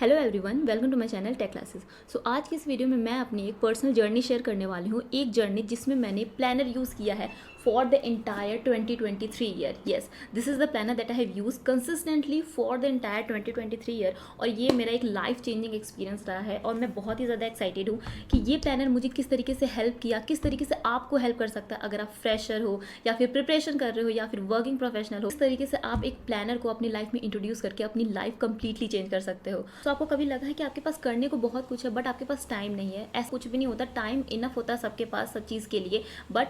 Hello everyone, welcome to my channel tech classes. So आज की इस वीडियो में मैं अपनी एक पर्सनल जर्नी शेयर करने वाली हूँ। एक जर्नी जिसमें मैंने प्लानर यूज़ किया है for the entire 2023 year. Yes, this is the planner that I have use consistently for the entire 2023 year. और ये मेरा एक लाइफ चेंजिंग एक्सपीरियंस रहा है और मैं बहुत ही ज़्यादा एक्साइटेड हूँ कि ये प्लानर मुझे किस तरीके से हेल्प किया, किस तरीके से आपको हेल्प कर सकता है। अगर आप फ्रेशर हो या फिर प्रिपरेशन कर रहे हो या फिर वर्किंग प्रोफेशनल हो, इस तरीके से आप एक प्लानर को अपनी लाइफ में इंट्रोड्यूस करके अपनी लाइफ कंप्लीटली चेंज कर सकते हो। तो आपको कभी लगा है कि आपके पास करने को बहुत कुछ है बट आपके पास टाइम नहीं है? ऐसा कुछ भी नहीं होता, टाइम इनफ होता है सबके पास सब चीज़ के लिए। बट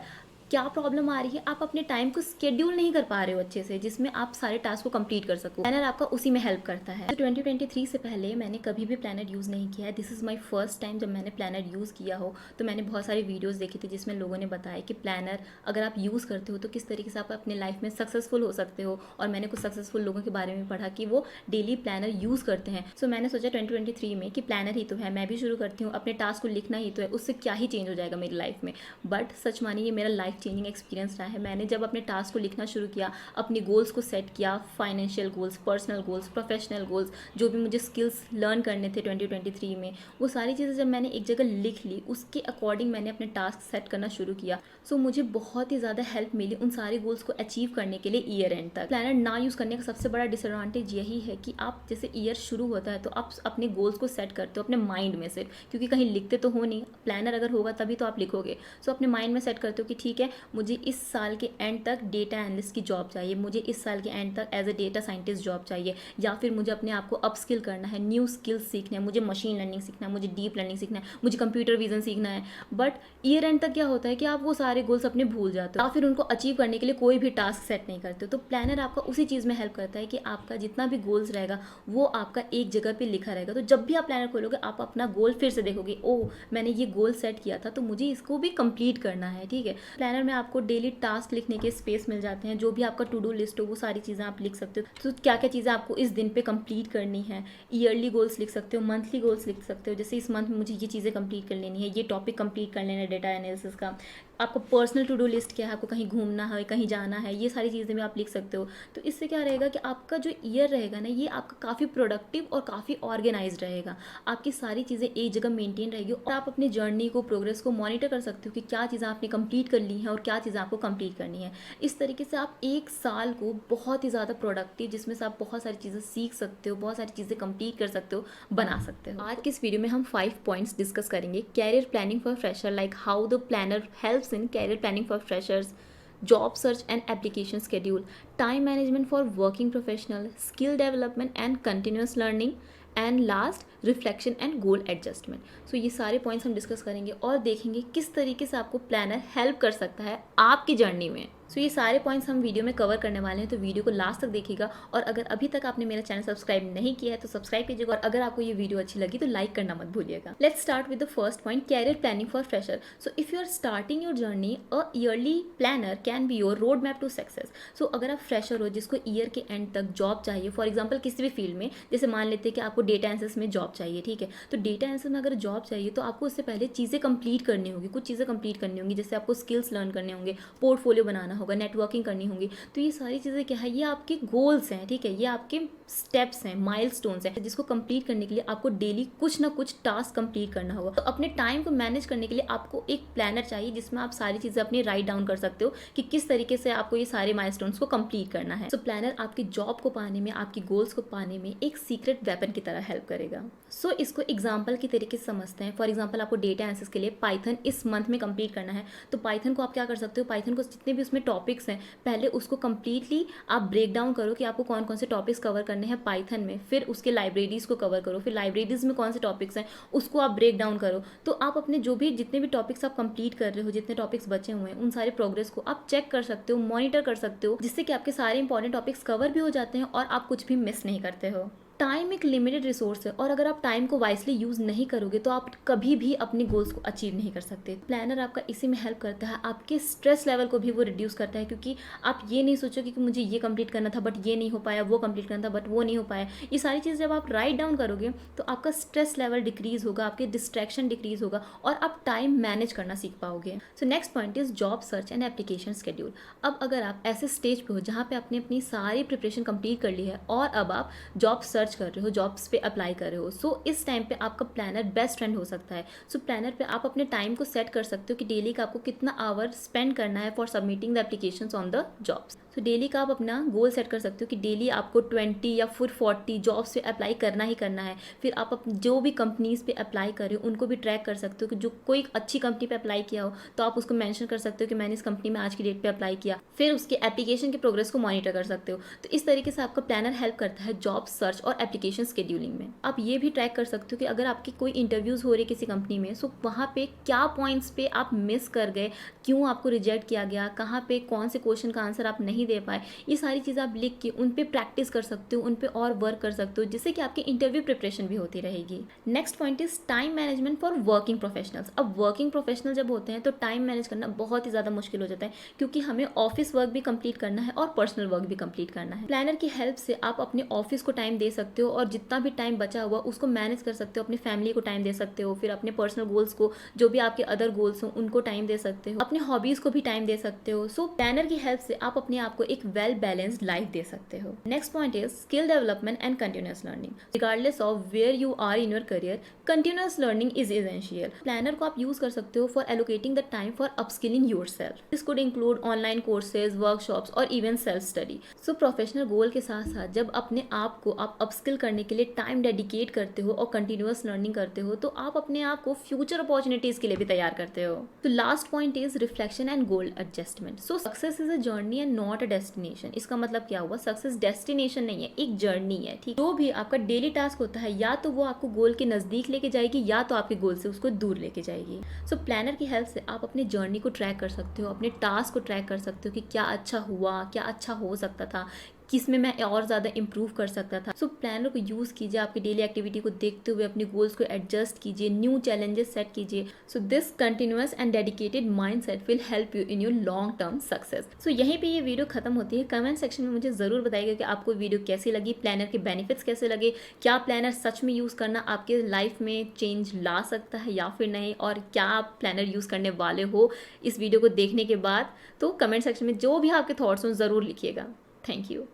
क्या प्रॉब्लम आ रही है, आप अपने टाइम को स्केड्यूल नहीं कर पा रहे हो अच्छे से, जिसमें आप सारे टास्क को कंप्लीट कर सको। प्लानर आपका उसी में हेल्प करता है। तो 2023 से पहले मैंने कभी भी प्लानर यूज़ नहीं किया है। This is my first time जब मैंने प्लानर यूज़ किया हो। तो मैंने बहुत सारी वीडियोस देखी थी जिसमें लोगों ने बताया कि प्लानर अगर आप यूज़ करते हो तो किस तरीके से आप अपने लाइफ में सक्सेसफुल हो सकते हो। और मैंने कुछ सक्सेसफुल लोगों के बारे में पढ़ा कि वो डेली प्लानर यूज़ करते हैं। सो मैंने सोचा 2023 में कि प्लानर ही तो है, मैं भी शुरू करती हूँ, अपने टास्क को लिखना ही तो है, उससे क्या ही चेंज हो जाएगा मेरी लाइफ में। बट सच मानिए, ये मेरा लाइफ चेंजिंग एक्सपीरियंस है। मैंने जब अपने टास्क को लिखना शुरू किया, अपने गोल्स को सेट किया, financial goals, personal goals, professional goals, जो भी मुझे स्किल्स लर्न करने थे 2023 में, वो सारी चीज़ें जब मैंने एक जगह लिख ली, उसके अकॉर्डिंग मैंने अपने टास्क सेट करना शुरू किया। सो मुझे बहुत ही ज़्यादा हेल्प मिली उन सारे गोल्स को अचीव करने के लिए ईयर एंड तक। प्लानर ना यूज़ करने का सबसे बड़ा डिसएडवांटेज यही है कि आप जैसे ईयर शुरू होता है तो आप अपने गोल्स को सेट करते हो अपने माइंड में सिर्फ, क्योंकि कहीं लिखते तो हो नहीं। प्लानर अगर होगा तभी तो आप लिखोगे। सो अपने माइंड में सेट करते हो कि ठीक है, मुझे इस साल के एंड तक डेटा एनालिस्ट की जॉब चाहिए, मुझे इस साल के एंड तक as a data scientist job चाहिए, या फिर मुझे अपने आप को अपस्किल करना है, न्यू स्किल्स सीखना है, मुझे मशीन लर्निंग सीखना है, मुझे डीप लर्निंग सीखना है, मुझे कंप्यूटर विजन सीखना है। बट ईयर एंड तक क्या होता है कि आप वो सारे गोल्स अपने भूल जाते हो या फिर उनको अचीव करने के लिए कोई भी टास्क सेट नहीं करते हो। तो प्लानर आपका उसी चीज़ में हेल्प करता है कि आपका जितना भी गोल्स रहेगा वो आपका एक जगह पे लिखा रहेगा। तो जब भी आप प्लानर खोलोगे आप अपना गोल फिर से देखोगे, ओह मैंने ये गोल सेट किया था तो मुझे इसको भी कंप्लीट करना है। ठीक है, प्लानर में आपको डेली टास्क लिखने के स्पेस मिल जाते हैं। जो भी आपका टू डू लिस्ट हो वो सारी चीज़ें आप लिख सकते हो। तो क्या क्या चीज़ें आपको इस दिन पे कंप्लीट करनी है, ईयरली गोल्स लिख सकते हो, मंथली गोल्स लिख सकते हो। जैसे इस मंथ में मुझे ये चीज़ें कंप्लीट कर लेनी है, ये टॉपिक कंप्लीट कर लेना है डेटा एनालिसिस का। आपको पर्सनल टू डू लिस्ट क्या है, आपको कहीं घूमना है, कहीं जाना है, ये सारी चीज़ें भी आप लिख सकते हो। तो इससे क्या रहेगा कि आपका जो ईयर रहेगा ना, ये आपका काफ़ी प्रोडक्टिव और काफ़ी ऑर्गेनाइज रहेगा। आपकी सारी चीज़ें एक जगह मेंटेन रहेगी और आप अपनी जर्नी को, प्रोग्रेस को मॉनिटर कर सकते हो कि क्या चीज़ें आपने कंप्लीट कर ली हैं और क्या चीज़ें आपको कंप्लीट करनी है। इस तरीके से आप एक साल को बहुत ही ज़्यादा प्रोडक्टिव, जिसमें से आप बहुत सारी चीज़ें सीख सकते हो, बहुत सारी चीज़ें कंप्लीट कर सकते हो, बना सकते हो। आज की इस वीडियो में हम 5 पॉइंट्स डिस्कस करेंगे। Career planning for fresher, like how the planner helps in career planning for freshers, job search and application schedule, time management for working professional, skill development and continuous learning, and last reflection and goal adjustment. So ये सारे points हम discuss करेंगे और देखेंगे किस तरीके से आपको प्लानर हेल्प कर सकता है आपकी जर्नी में। सो ये सारे पॉइंट्स हम वीडियो में कवर करने वाले हैं, तो वीडियो को लास्ट तक देखिएगा। और अगर अभी तक आपने मेरा चैनल सब्सक्राइब नहीं किया है तो सब्सक्राइब कीजिएगा, और अगर आपको ये वीडियो अच्छी लगी तो लाइक करना मत भूलिएगा। Let's start with the first point, career planning for fresher. So if you are starting your journey, a yearly planner can be your road map to success. So अगर आप फ्रेशर हो जिसको ईयर के end तक job चाहिए, for example किसी भी field में, जैसे मान लेते हैं कि आपको डेटा एनालिसिस में जॉब चाहिए, ठीक है, तो डेटा एनालिसिस में अगर जॉब चाहिए तो आपको उससे पहले चीज़ें कंप्लीट करनी होगी, कुछ चीज़ें कंप्लीट करनी होंगी। जैसे आपको स्किल्स लर्न करने होंगे, पोर्टफोलियो बनाना होगा, नेटवर्किंग करनी होंगी। तो ये सारी चीज़ें क्या है, ये आपके गोल्स हैं, ठीक है, ये आपके स्टेप्स हैं, माइलस्टोन्स हैं, जिसको कंप्लीट करने के लिए आपको डेली कुछ ना कुछ टास्क कंप्लीट करना होगा। तो अपने टाइम को मैनेज करने के लिए आपको एक प्लानर चाहिए जिसमें आप सारी चीज़ें अपनी राइट डाउन कर सकते हो कि किस तरीके से आपको ये सारे माइलस्टोन्स को कंप्लीट करना है। तो प्लानर आपकी जॉब को पाने में, आपकी गोल्स को पाने में एक सीक्रेट वेपन की तरह हेल्प करेगा। सो इसको एग्जाम्पल के तरीके से समझते हैं। फॉर एग्जाम्पल आपको डेटा एनालिसिस के लिए पाइथन इस मंथ में कंप्लीट करना है, तो पाइथन को आप क्या कर सकते हो, पाइथन को जितने भी उसमें टॉपिक्स हैं पहले उसको कंप्लीटली आप ब्रेक डाउन करो कि आपको कौन कौन से टॉपिक्स कवर करने हैं पाइथन में। फिर उसके लाइब्रेरीज को कवर करो, फिर लाइब्रेरीज में कौन से टॉपिक्स हैं उसको आप ब्रेक डाउन करो। तो आप अपने जो भी जितने भी टॉपिक्स आप कंप्लीट कर रहे हो, जितने टॉपिक्स बचे हुए हैं, उन सारे प्रोग्रेस को आप चेक कर सकते हो, मॉनिटर कर सकते हो, जिससे कि आपके सारे इंपॉर्टेंट टॉपिक्स कवर भी हो जाते हैं और आप कुछ भी मिस नहीं करते हो। टाइम एक लिमिटेड रिसोर्स है और अगर आप टाइम को वाइसली यूज़ नहीं करोगे तो आप कभी भी अपने गोल्स को अचीव नहीं कर सकते। प्लानर आपका इसी में हेल्प करता है, आपके स्ट्रेस लेवल को भी वो रिड्यूस करता है, क्योंकि आप ये नहीं सोचोगे कि मुझे ये कंप्लीट करना था बट ये नहीं हो पाया, वो कंप्लीट करना था बट वो नहीं हो पाया। ये सारी चीज़ जब आप राइट डाउन करोगे तो आपका स्ट्रेस लेवल डिक्रीज होगा, आपके डिस्ट्रैक्शन डिक्रीज होगा और आप टाइम मैनेज करना सीख पाओगे। So next point is job search and application schedule. अब अगर आप ऐसे स्टेज पे हो जहाँ पे आपने अपनी सारी प्रिपरेशन कंप्लीट कर ली है और अब आप जॉब सर्च सर्च कर रहे हो, जॉब्स पे अप्लाई कर रहे हो, सो इस टाइम पे आपका प्लानर बेस्ट फ्रेंड हो सकता है। सो प्लानर पे आप अपने टाइम को सेट कर सकते हो कि डेली का आपको कितना आवर स्पेंड करना है for submitting the applications on the jobs. तो डेली का आप अपना गोल सेट कर सकते हो कि डेली आपको 20 या फिर 40 जॉब्स पे अप्लाई करना ही करना है। फिर आप जो भी कंपनीज़ पे अप्लाई कर रहे हो उनको भी ट्रैक कर सकते हो कि जो कोई अच्छी कंपनी पे अप्लाई किया हो तो आप उसको मेंशन कर सकते हो कि मैंने इस कंपनी में आज की डेट पे अप्लाई किया। फिर उसके एप्लीकेशन के प्रोग्रेस को मॉनिटर कर सकते हो। तो इस तरीके से आपका प्लानर हेल्प करता है जॉब सर्च और एप्लीकेशन शेड्यूलिंग में। आप ये भी ट्रैक कर सकते हो कि अगर आपकी कोई इंटरव्यूज़ हो रही किसी कंपनी में, सो वहाँ पे क्या पॉइंट्स पे आप मिस कर गए, क्यों आपको रिजेक्ट किया गया, कहाँ पे कौन से क्वेश्चन का आंसर आप नहीं दे पाए, ये सारी चीज़ें आप लिख के उन पे प्रैक्टिस कर सकते हो, उन पे और वर्क कर सकते हो, जिससे कि आपकी इंटरव्यू प्रिपरेशन भी होती रहेगी। Next point is time management for working professionals. अब वर्किंग प्रोफेशनल जब होते हैं तो टाइम मैनेज करना बहुत ही ज़्यादा मुश्किल हो जाता है, क्योंकि हमें ऑफिस वर्क भी कंप्लीट करना है और पर्सनल वर्क भी कंप्लीट करना है। प्लानर की हेल्प से आप अपने ऑफिस को टाइम दे सकते हो और जितना भी टाइम बचा हुआ उसको मैनेज कर सकते हो, अपनी फैमिली को टाइम दे सकते हो, फिर अपने पर्सनल गोल्स को, जो भी आपके अदर गोल्स हो उनको टाइम दे सकते हो, अपने हॉबीज को भी टाइम दे सकते हो। सो प्लानर की हेल्प से आप अपने आप को एक वेल बैलेंस्ड लाइफ दे सकते हो। Next point is skill development and continuous learning. Regardless of where you are in your career, continuous learning is essential. Planner को आप यूज कर सकते हो for allocating the time for upskilling yourself. This could include online courses, workshops और even self study. So professional goal के साथ साथ जब अपने आप को आप अपस्किल करने के लिए टाइम डेडिकेट करते हो और कंटिन्यूअस लर्निंग करते हो तो आप अपने आप को फ्यूचर अपॉर्चुनिटीज के लिए भी तैयार करते हो। तो last point is reflection and goal adjustment. So success is a journey and not a destination. इसका मतलब क्या हुआ, सक्सेस डेस्टिनेशन नहीं है, एक जर्नी है। ठीक, जो भी आपका डेली टास्क होता है या तो वो आपको गोल के नजदीक लेके जाएगी या तो आपके गोल से उसको दूर लेके जाएगी। सो प्लानर की हेल्प से आप अपने जर्नी को ट्रैक कर सकते हो, अपने टास्क को ट्रैक कर सकते हो कि क्या अच्छा हुआ, क्या अच्छा हो सकता था, किसमें मैं और ज़्यादा इंप्रूव कर सकता था। सो प्लानर को यूज़ कीजिए, आपकी डेली एक्टिविटी को देखते हुए अपने गोल्स को एडजस्ट कीजिए, न्यू चैलेंजेस सेट कीजिए। So this continuous and dedicated mindset will help you in your long term success. So यहीं पे ये वीडियो खत्म होती है। कमेंट सेक्शन में मुझे ज़रूर बताइएगा कि आपको वीडियो कैसी लगी, प्लानर के बेनिफिट्स कैसे लगे, क्या प्लानर सच में यूज़ करना आपके लाइफ में चेंज ला सकता है या फिर नहीं, और क्या आप प्लानर यूज़ करने वाले हो इस वीडियो को देखने के बाद। तो कमेंट सेक्शन में जो भी आपके थॉट्स हों ज़रूर लिखिएगा। Thank you.